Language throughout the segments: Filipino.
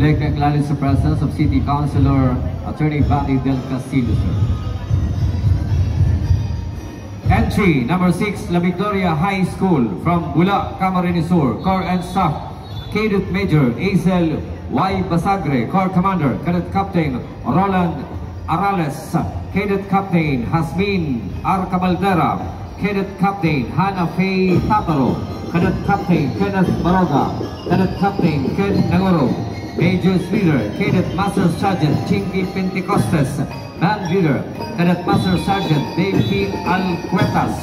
like to acknowledge the presence of City Councilor Attorney Bali Del Castillo, sir. Entry number 6, La Victoria High School from Bula, Camarines Sur. Corps and Staff, Cadet Major Azel Y. Basagre, Corps Commander, Cadet Captain Roland Arales, Cadet Captain Hasmin R. Cabaldera, Cadet Captain Hannah Faye Tataro, Cadet Captain Kenneth Baroga, Cadet Captain Ken Nagoro, Major's Leader, Cadet Master Sergeant Chinky Pentecostes, Band Leader, Cadet Master Sergeant Dave Alcuetas,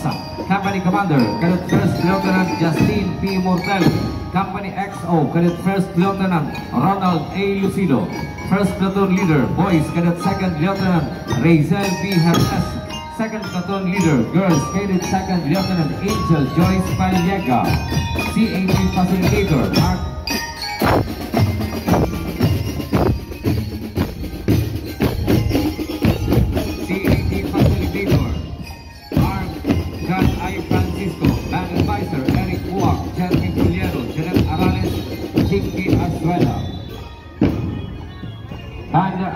Company Commander, Cadet First Lieutenant Justine P. Mortel, Company XO, Cadet First Lieutenant Ronald A. Lucido, First Platoon Leader, Boys, Cadet Second Lieutenant Razel B. Hermes, Second Platoon Leader, Girls, Cadet Second Lieutenant Angel Joyce Paliega, CAT Facilitator, Mark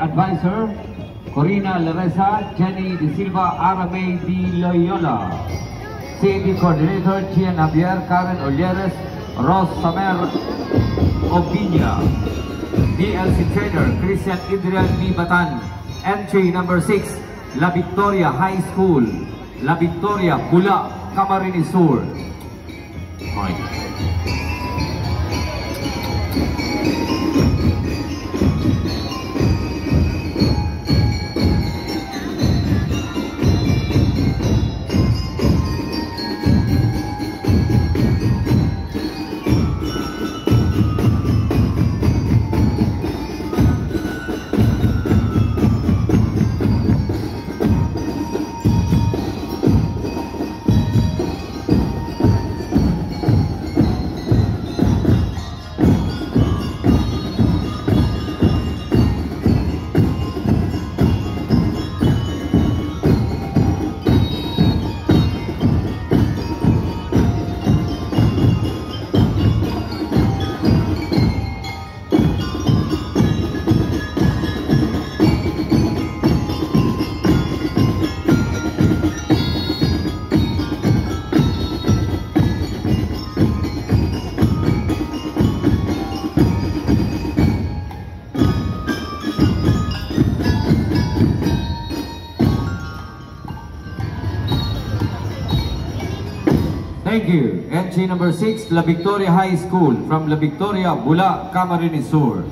Advisor, Corina Laresa, Jenny De Silva, Aramay De Loyola. CAT Coordinator, Chian Javier, Karen Olieres, Ross Samer Obinya. DLC Trainer, Christian Idrian B. Batan. Entry number 6, La Victoria High School, La Victoria, Bula, Camarines Sur. Thank you. Entry number 6, La Victoria High School from La Victoria, Bula, Camarines Sur.